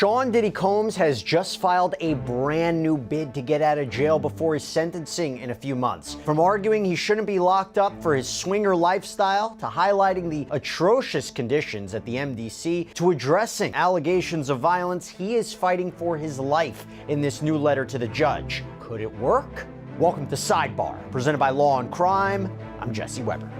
Sean Diddy Combs has just filed a brand new bid to get out of jail before his sentencing in a few months. From arguing he shouldn't be locked up for his swinger lifestyle, to highlighting the atrocious conditions at the MDC, to addressing allegations of violence, he is fighting for his life in this new letter to the judge. Could it work? Welcome to Sidebar, presented by Law&Crime. I'm Jesse Weber.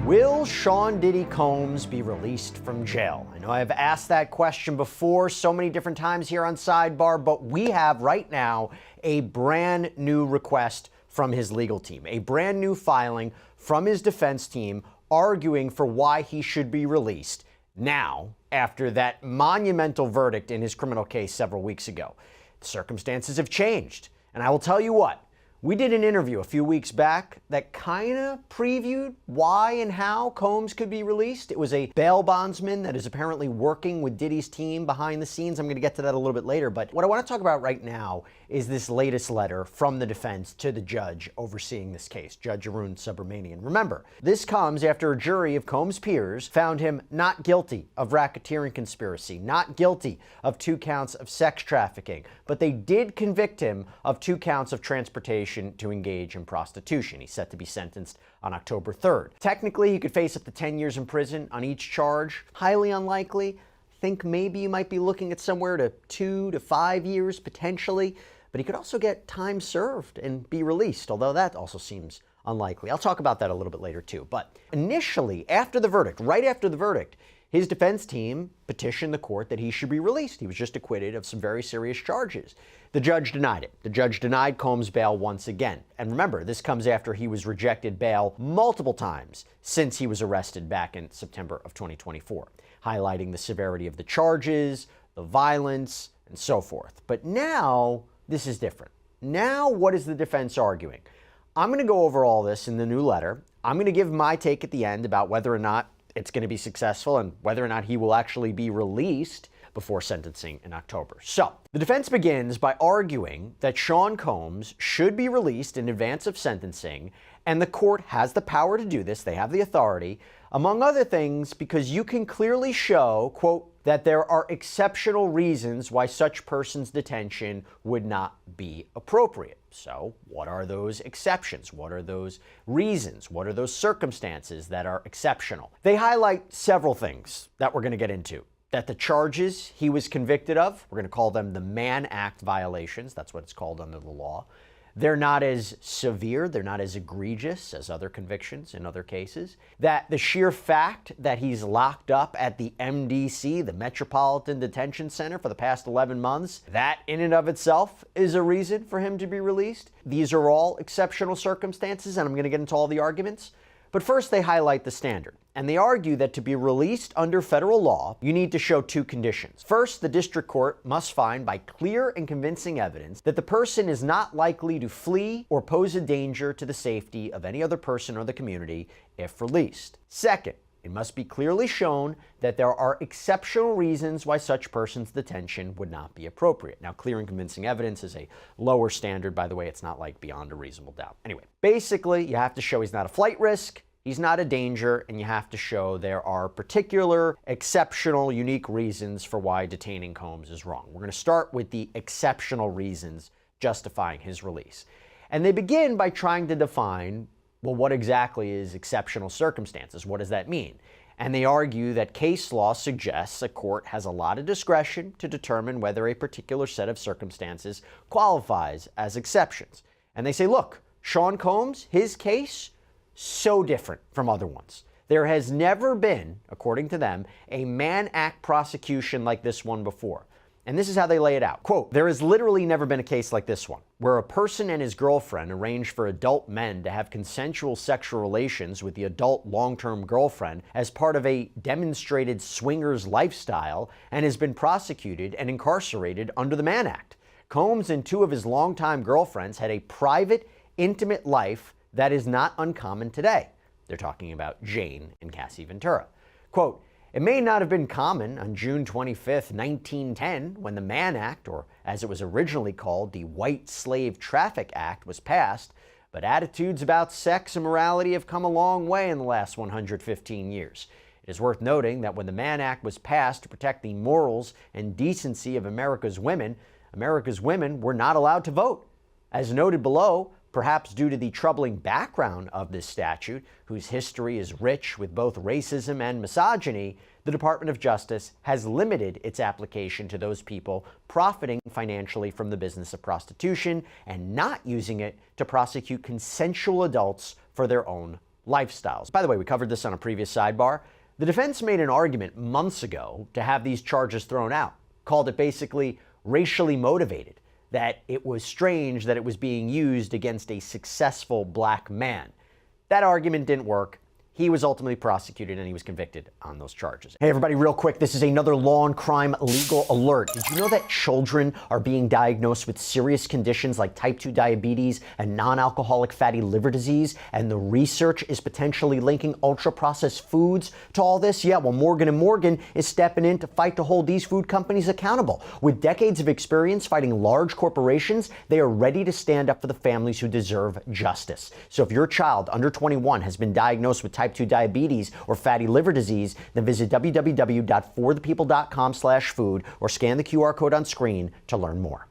Will Sean Diddy Combs be released from jail? I know I've asked that question before so many different times here on Sidebar, but we have right now a brand new request from his legal team, a brand new filing from his defense team arguing for why he should be released now after that monumental verdict in his criminal case several weeks ago. The circumstances have changed, and I will tell you what. We did an interview a few weeks back that kind of previewed why and how Combs could be released. It was a bail bondsman that is apparently working with Diddy's team behind the scenes. I'm going to get to that a little bit later, but what I want to talk about right now is this latest letter from the defense to the judge overseeing this case, Judge Arun Subramanian. Remember, this comes after a jury of Combs' peers found him not guilty of racketeering conspiracy, not guilty of 2 counts of sex trafficking, but they did convict him of 2 counts of transportation to engage in prostitution. He's set to be sentenced on October 3rd. Technically, he could face up to 10 years in prison on each charge. Highly unlikely. I think maybe you might be looking at somewhere to 2 to 5 years potentially, but he could also get time served and be released, although that also seems unlikely. I'll talk about that a little bit later too. But initially, after the verdict, right after the verdict, his defense team petitioned the court that he should be released. He was just acquitted of some very serious charges. The judge denied it. The judge denied Combs bail once again. And remember, this comes after he was rejected bail multiple times since he was arrested back in September of 2024, highlighting the severity of the charges, the violence, and so forth. But now, this is different. Now, what is the defense arguing? I'm going to go over all this in the new letter. I'm going to give my take at the end about whether or not it's going to be successful and whether or not he will actually be released before sentencing in October. So, the defense begins by arguing that Sean Combs should be released in advance of sentencing, and the court has the power to do this. They have the authority, among other things, because you can clearly show, quote, that there are exceptional reasons why such person's detention would not be appropriate. So, what are those exceptions? What are those reasons? What are those circumstances that are exceptional? They highlight several things that we're going to get into. That the charges he was convicted of, we're going to call them the Mann Act violations, that's what it's called under the law. They're not as severe, they're not as egregious as other convictions in other cases. That the sheer fact that he's locked up at the MDC, the Metropolitan Detention Center, for the past 11 months, that in and of itself is a reason for him to be released. These are all exceptional circumstances, and I'm going to get into all the arguments. But first, they highlight the standard, and they argue that to be released under federal law, you need to show 2 conditions. First, the district court must find by clear and convincing evidence that the person is not likely to flee or pose a danger to the safety of any other person or the community if released. Second, it must be clearly shown that there are exceptional reasons why such person's detention would not be appropriate. Now, clear and convincing evidence is a lower standard, by the way. It's not like beyond a reasonable doubt. Anyway, basically, you have to show he's not a flight risk, he's not a danger, and you have to show there are particular, exceptional, unique reasons for why detaining Combs is wrong. We're going to start with the exceptional reasons justifying his release. And they begin by trying to define, well, what exactly is exceptional circumstances? What does that mean? And they argue that case law suggests a court has a lot of discretion to determine whether a particular set of circumstances qualifies as exceptions. And they say, look, Sean Combs, his case, so different from other ones. There has never been, according to them, a Mann Act prosecution like this one before. And this is how they lay it out. Quote, there has literally never been a case like this one, where a person and his girlfriend arrange for adult men to have consensual sexual relations with the adult long-term girlfriend as part of a demonstrated swingers lifestyle and has been prosecuted and incarcerated under the Mann Act. Combs and 2 of his longtime girlfriends had a private, intimate life that is not uncommon today. They're talking about Jane and Cassie Ventura. Quote, it may not have been common on June 25th, 1910, when the Mann Act, or as it was originally called, the White Slave Traffic Act, was passed, but attitudes about sex and morality have come a long way in the last 115 years. It It is worth noting that when the Mann Act was passed to protect the morals and decency of America's women were not allowed to vote. As noted below, perhaps due to the troubling background of this statute, whose history is rich with both racism and misogyny, the Department of Justice has limited its application to those people profiting financially from the business of prostitution and not using it to prosecute consensual adults for their own lifestyles. By the way, we covered this on a previous sidebar. The defense made an argument months ago to have these charges thrown out, called it basically racially motivated, that it was strange that it was being used against a successful black man. That argument didn't work. He was ultimately prosecuted and he was convicted on those charges. Hey everybody, real quick, this is another Law and Crime legal alert. Did you know that children are being diagnosed with serious conditions like type 2 diabetes and non-alcoholic fatty liver disease? And the research is potentially linking ultra-processed foods to all this? Yeah, well, Morgan & Morgan is stepping in to fight to hold these food companies accountable. With decades of experience fighting large corporations, they are ready to stand up for the families who deserve justice. So if your child under 21 has been diagnosed with type 2 diabetes or fatty liver disease, then visit www.forthepeople.com/food or scan the QR code on screen to learn more.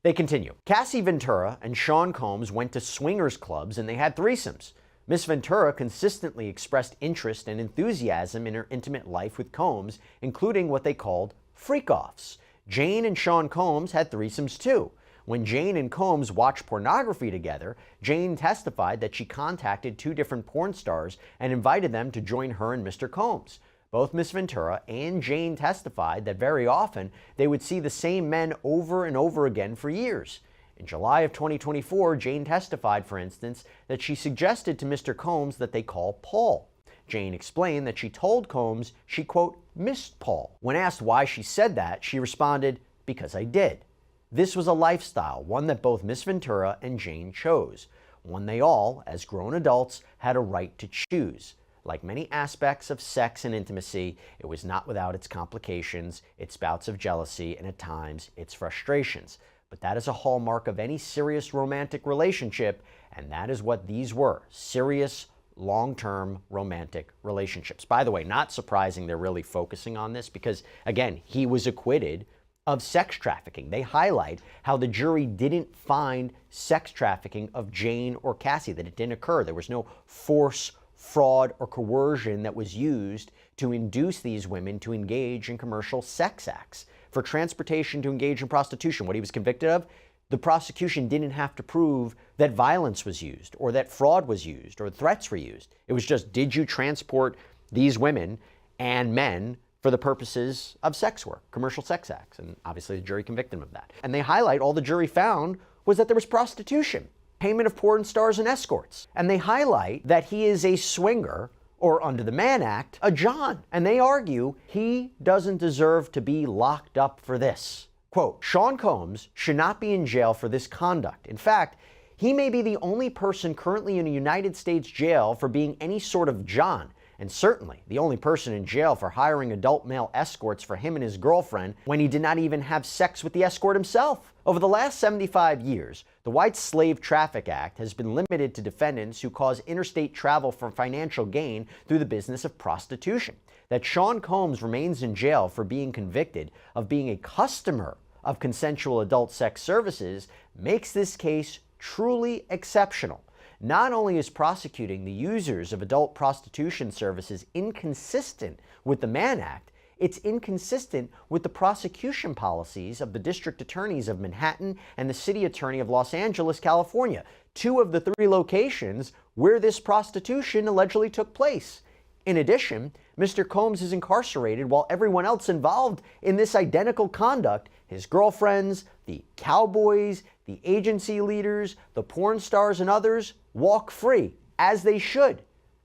They continue. Cassie Ventura and Sean Combs went to swingers clubs and they had threesomes. Miss Ventura consistently expressed interest and enthusiasm in her intimate life with Combs, including what they called freak-offs. Jane and Sean Combs had threesomes too. When Jane and Combs watched pornography together, Jane testified that she contacted two different porn stars and invited them to join her and Mr. Combs. Both Miss Ventura and Jane testified that very often they would see the same men over and over again for years. In July of 2024, Jane testified, for instance, that she suggested to Mr. Combs that they call Paul. Jane explained that she told Combs she, quote, missed Paul. When asked why she said that, she responded, because I did. This was a lifestyle, one that both Miss Ventura and Jane chose, one they all, as grown adults, had a right to choose. Like many aspects of sex and intimacy, it was not without its complications, its bouts of jealousy, and at times, its frustrations. But that is a hallmark of any serious romantic relationship, and that is what these were, serious, long-term romantic relationships. By the way, not surprising they're really focusing on this because, again, he was acquitted of sex trafficking. They highlight how the jury didn't find sex trafficking of Jane or Cassie, that it didn't occur. There was no force, fraud, or coercion that was used to induce these women to engage in commercial sex acts. For transportation to engage in prostitution, what he was convicted of, the prosecution didn't have to prove that violence was used or that fraud was used or threats were used. It was just, did you transport these women and men for the purposes of sex work, commercial sex acts? And obviously the jury convicted him of that. And they highlight all the jury found was that there was prostitution, payment of porn stars and escorts. And they highlight that he is a swinger, or under the Mann Act, a John. And they argue he doesn't deserve to be locked up for this. Quote, Sean Combs should not be in jail for this conduct. In fact, he may be the only person currently in a United States jail for being any sort of John, and certainly the only person in jail for hiring adult male escorts for him and his girlfriend when he did not even have sex with the escort himself. Over the last 75 years, the White Slave Traffic Act has been limited to defendants who cause interstate travel for financial gain through the business of prostitution. That Sean Combs remains in jail for being convicted of being a customer of consensual adult sex services makes this case truly exceptional. Not only is prosecuting the users of adult prostitution services inconsistent with the Mann Act, it's inconsistent with the prosecution policies of the district attorneys of Manhattan and the city attorney of Los Angeles, California, two of the three locations where this prostitution allegedly took place. In addition, Mr. Combs is incarcerated while everyone else involved in this identical conduct, his girlfriends, the cowboys, the agency leaders, the porn stars, and others, walk free, as they should.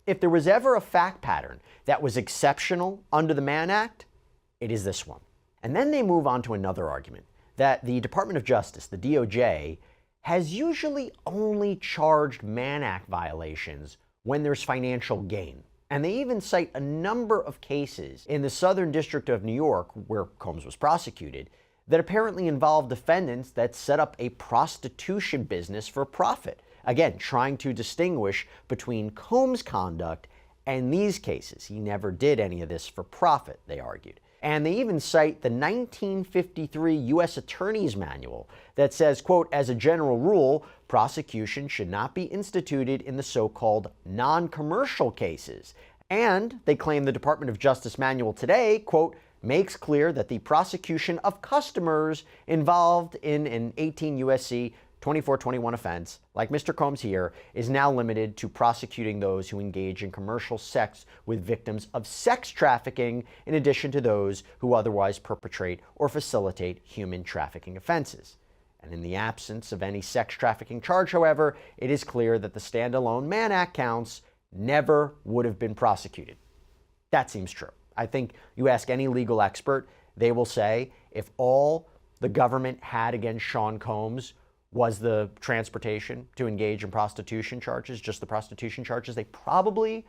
If there was ever a fact pattern that was exceptional under the Mann Act, it is this one. And then they move on to another argument, that the Department of Justice, the DOJ, has usually only charged Mann Act violations when there's financial gain. And they even cite a number of cases in the Southern District of New York, where Combs was prosecuted, that apparently involved defendants that set up a prostitution business for profit. Again, trying to distinguish between Combs' conduct And these cases, he never did any of this for profit, they argued. And they even cite the 1953 U.S. Attorney's Manual that says, quote, as a general rule, prosecution should not be instituted in the so-called non-commercial cases. And they claim the Department of Justice manual today, quote, makes clear that the prosecution of customers involved in an 18 U.S.C. 2421 offense, like Mr. Combs here, is now limited to prosecuting those who engage in commercial sex with victims of sex trafficking, in addition to those who otherwise perpetrate or facilitate human trafficking offenses. And in the absence of any sex trafficking charge, however, it is clear that the standalone Mann Act counts never would have been prosecuted. That seems true. I think you ask any legal expert, they will say if all the government had against Sean Combs was the transportation to engage in prostitution charges, just the prostitution charges, they probably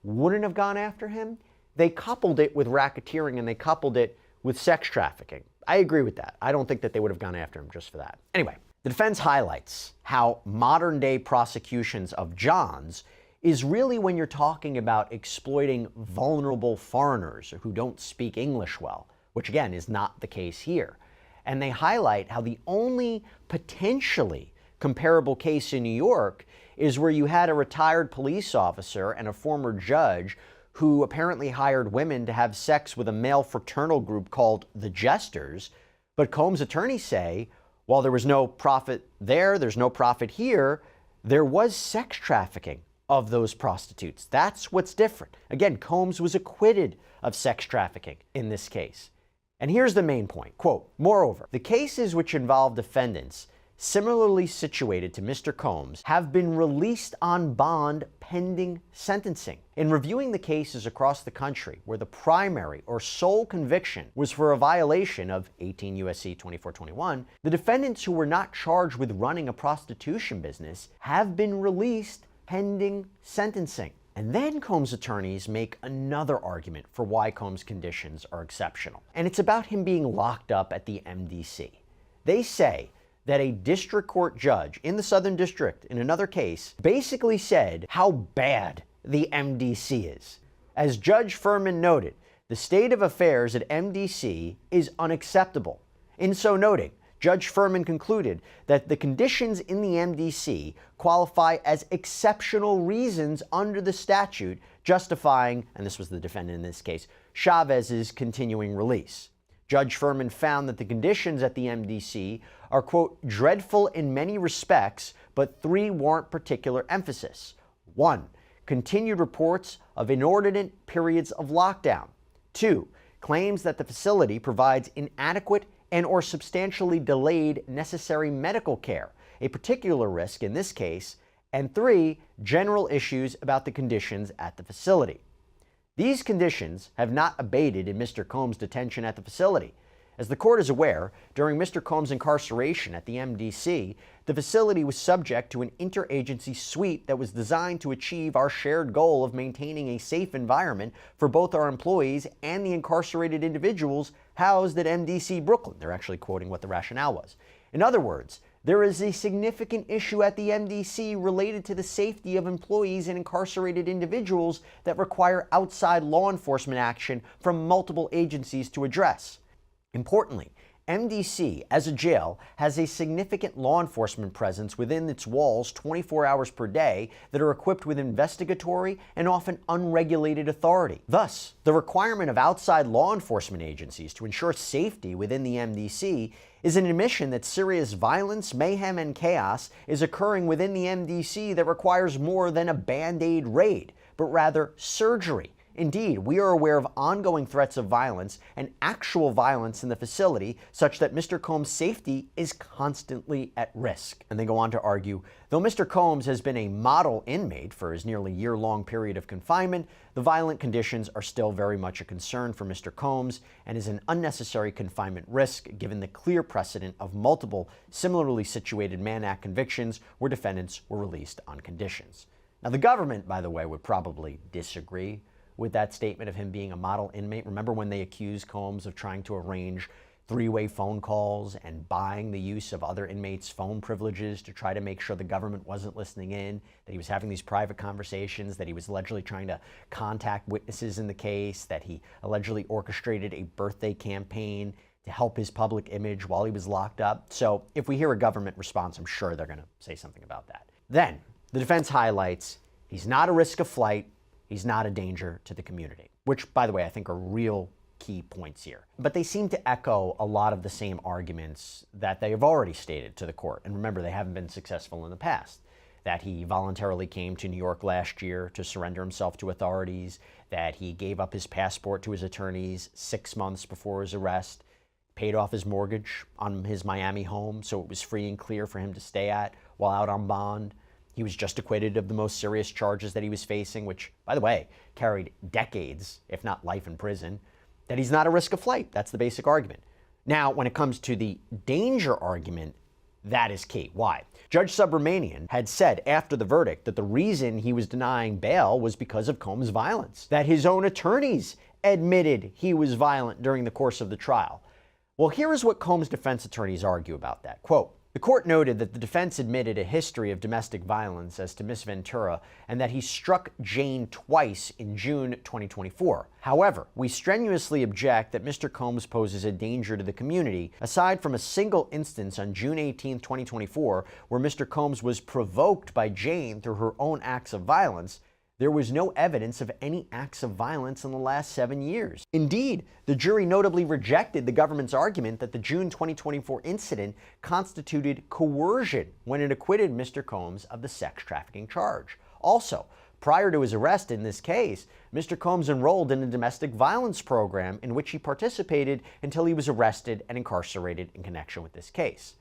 wouldn't have gone after him. They coupled it with racketeering and they coupled it with sex trafficking. I agree with that. I don't think that they would have gone after him just for that. Anyway, the defense highlights how modern day prosecutions of Johns is really when you're talking about exploiting vulnerable foreigners who don't speak English well, which again is not the case here. And they highlight how the only potentially comparable case in New York is where you had a retired police officer and a former judge who apparently hired women to have sex with a male fraternal group called the Jesters. But Combs' attorneys say, while there was no profit there, there's no profit here, there was sex trafficking of those prostitutes. That's what's different. Again, Combs was acquitted of sex trafficking in this case. And here's the main point, quote, moreover, the cases which involve defendants similarly situated to Mr. Combs have been released on bond pending sentencing. In reviewing the cases across the country where the primary or sole conviction was for a violation of 18 U.S.C. 2421, the defendants who were not charged with running a prostitution business have been released pending sentencing. And then Combs' attorneys make another argument for why Combs' conditions are exceptional. And it's about him being locked up at the MDC. They say that a district court judge in the Southern District in another case basically said how bad the MDC is. As Judge Furman noted, the state of affairs at MDC is unacceptable. In so noting, Judge Furman concluded that the conditions in the MDC qualify as exceptional reasons under the statute justifying, and this was the defendant in this case, Chavez's continuing release. Judge Furman found that the conditions at the MDC are, quote, dreadful in many respects, but three warrant particular emphasis. 1. Continued reports of inordinate periods of lockdown. 2. Claims that the facility provides inadequate and or substantially delayed necessary medical care, a particular risk in this case. And 3. General issues about the conditions at the facility. These conditions have not abated in Mr. Combs' detention at the facility. As the court is aware, during Mr. Combs' incarceration at the MDC, the facility was subject to an interagency suite that was designed to achieve our shared goal of maintaining a safe environment for both our employees and the incarcerated individuals housed at MDC Brooklyn. They're actually quoting what the rationale was. In other words, there is a significant issue at the MDC related to the safety of employees and incarcerated individuals that require outside law enforcement action from multiple agencies to address. Importantly, MDC, as a jail, has a significant law enforcement presence within its walls 24 hours per day that are equipped with investigatory and often unregulated authority. Thus, the requirement of outside law enforcement agencies to ensure safety within the MDC is an admission that serious violence, mayhem, and chaos is occurring within the MDC that requires more than a Band-Aid raid, but rather surgery. Indeed, we are aware of ongoing threats of violence and actual violence in the facility such that Mr. Combs' safety is constantly at risk. And they go on to argue, though Mr. Combs has been a model inmate for his nearly year-long period of confinement, the violent conditions are still very much a concern for Mr. Combs and is an unnecessary confinement risk given the clear precedent of multiple similarly situated Mann Act convictions where defendants were released on conditions. Now, the government, by the way, would probably disagree with that statement of him being a model inmate. Remember when they accused Combs of trying to arrange three-way phone calls and buying the use of other inmates' phone privileges to try to make sure the government wasn't listening in, that he was having these private conversations, that he was allegedly trying to contact witnesses in the case, that he allegedly orchestrated a birthday campaign to help his public image while he was locked up. So if we hear a government response, I'm sure they're going to say something about that. Then the defense highlights he's not a risk of flight, he's not a danger to the community, which, by the way, I think are real key points here. But they seem to echo a lot of the same arguments that they have already stated to the court. And remember, they haven't been successful in the past. That he voluntarily came to New York last year to surrender himself to authorities, that he gave up his passport to his attorneys 6 months before his arrest, paid off his mortgage on his Miami home so it was free and clear for him to stay at while out on bond. He was just acquitted of the most serious charges that he was facing, which, by the way, carried decades, if not life in prison. That he's not a risk of flight. That's the basic argument. Now, when it comes to the danger argument, that is key. Why? Judge Subramanian had said after the verdict that the reason he was denying bail was because of Combs' violence, that his own attorneys admitted he was violent during the course of the trial. Well, here is what Combs' defense attorneys argue about that. Quote, the court noted that the defense admitted a history of domestic violence as to Miss Ventura and that he struck Jane twice in June 2024. However, we strenuously object that Mr. Combs poses a danger to the community, aside from a single instance on June 18, 2024, where Mr. Combs was provoked by Jane through her own acts of violence. There was no evidence of any acts of violence in the last 7 years. Indeed, the jury notably rejected the government's argument that the June 2024 incident constituted coercion when it acquitted Mr. Combs of the sex trafficking charge. Also, prior to his arrest in this case, Mr. Combs enrolled in a domestic violence program in which he participated until he was arrested and incarcerated in connection with this case.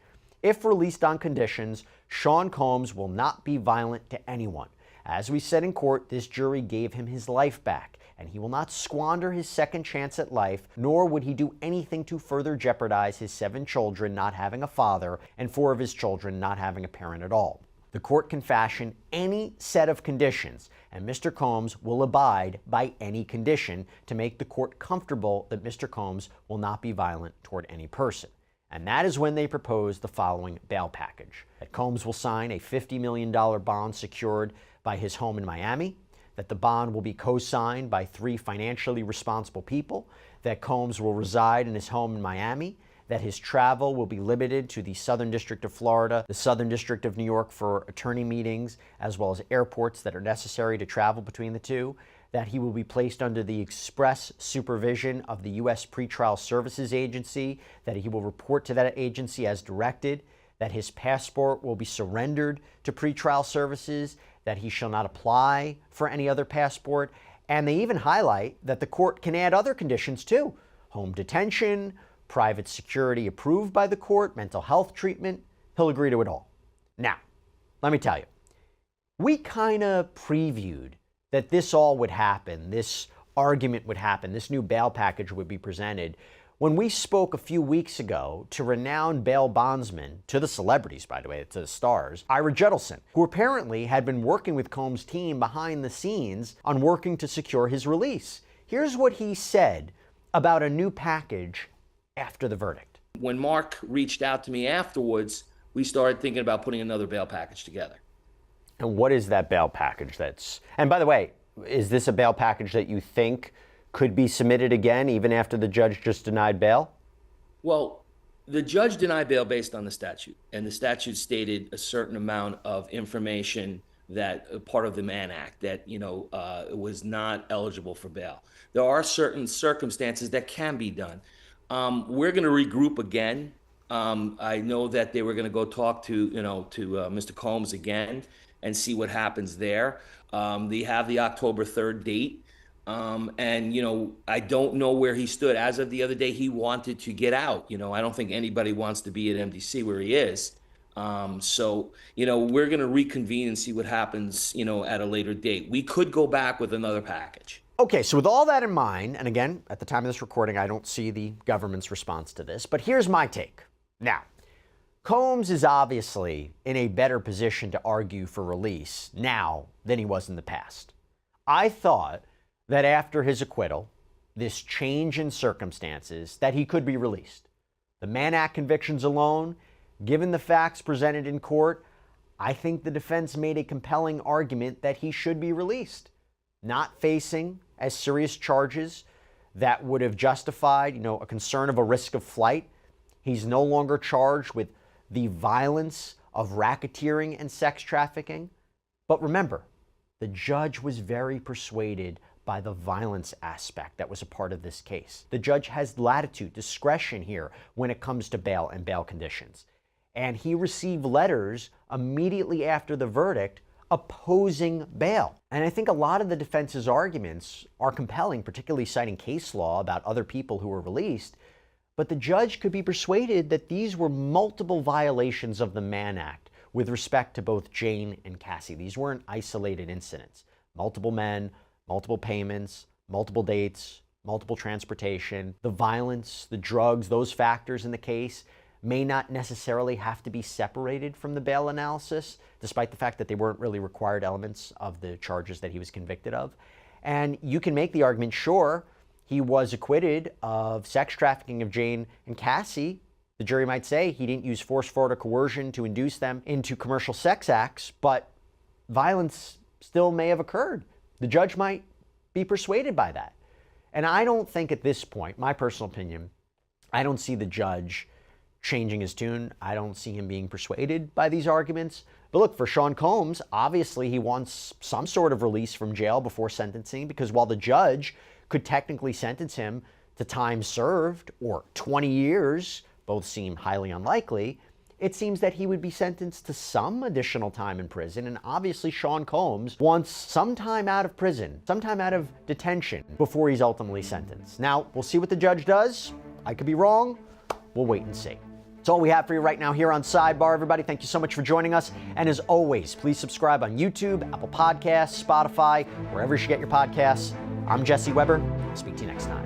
If released on conditions, Sean Combs will not be violent to anyone. As we said in court, this jury gave him his life back, and he will not squander his second chance at life, nor would he do anything to further jeopardize his 7 children not having a father and 4 of his children not having a parent at all. The court can fashion any set of conditions, and Mr. Combs will abide by any condition to make the court comfortable that Mr. Combs will not be violent toward any person. And that is when they propose the following bail package. That Combs will sign a $50 million bond secured by his home in Miami, that the bond will be co-signed by 3 financially responsible people, that Combs will reside in his home in Miami, that his travel will be limited to the Southern District of Florida, the Southern District of New York for attorney meetings, as well as airports that are necessary to travel between the two, that he will be placed under the express supervision of the U.S. Pretrial Services Agency, that he will report to that agency as directed, that his passport will be surrendered to pretrial services, that he shall not apply for any other passport, and they even highlight that the court can add other conditions too. Home detention, private security approved by the court, mental health treatment. He'll agree to it all. Now, let me tell you, we kind of previewed that this all would happen, this argument would happen, this new bail package would be presented when we spoke a few weeks ago to renowned bail bondsman, to the celebrities, by the way, to the stars, Ira Judelson, who apparently had been working with Combs' team behind the scenes on working to secure his release. Here's what he said about a new package after the verdict. When Mark reached out to me afterwards, we started thinking about putting another bail package together. And what is that bail package that's... And by the way, is this a bail package that you think could be submitted again even after the judge just denied bail? Well, the judge denied bail based on the statute, and the statute stated a certain amount of information that part of the Mann Act that, was not eligible for bail. There are certain circumstances that can be done. We're going to regroup again. I know that they were going to go talk to Mr. Combs again and see what happens there. They have the October 3rd date. I don't know where he stood. As of the other day, he wanted to get out. I don't think anybody wants to be at MDC where he is. We're going to reconvene and see what happens, at a later date. We could go back with another package. Okay, so with all that in mind, and again, at the time of this recording, I don't see the government's response to this, but here's my take. Now, Combs is obviously in a better position to argue for release now than he was in the past. I thought that after his acquittal, this change in circumstances, that he could be released. The Mann Act convictions alone, given the facts presented in court, I think the defense made a compelling argument that he should be released, not facing as serious charges that would have justified, a concern of a risk of flight. He's no longer charged with the violence of racketeering and sex trafficking. But remember, the judge was very persuaded by the violence aspect that was a part of this case. The judge has latitude, discretion here when it comes to bail and bail conditions. And he received letters immediately after the verdict opposing bail. And I think a lot of the defense's arguments are compelling, particularly citing case law about other people who were released. But the judge could be persuaded that these were multiple violations of the Mann Act with respect to both Jane and Cassie. These weren't isolated incidents. Multiple men, multiple payments, multiple dates, multiple transportation. The violence, the drugs, those factors in the case may not necessarily have to be separated from the bail analysis, despite the fact that they weren't really required elements of the charges that he was convicted of. And you can make the argument, sure, he was acquitted of sex trafficking of Jane and Cassie. The jury might say he didn't use force, fraud, or coercion to induce them into commercial sex acts, but violence still may have occurred. The judge might be persuaded by that. And I don't think at this point, my personal opinion, I don't see the judge changing his tune. I don't see him being persuaded by these arguments. But look, for Sean Combs, obviously he wants some sort of release from jail before sentencing, because while the judge could technically sentence him to time served or 20 years, both seem highly unlikely, it seems that he would be sentenced to some additional time in prison. And obviously Sean Combs wants some time out of prison, some time out of detention before he's ultimately sentenced. Now, we'll see what the judge does. I could be wrong. We'll wait and see. That's all we have for you right now here on Sidebar, everybody. Thank you so much for joining us. And as always, please subscribe on YouTube, Apple Podcasts, Spotify, wherever you should get your podcasts. I'm Jesse Weber. Speak to you next time.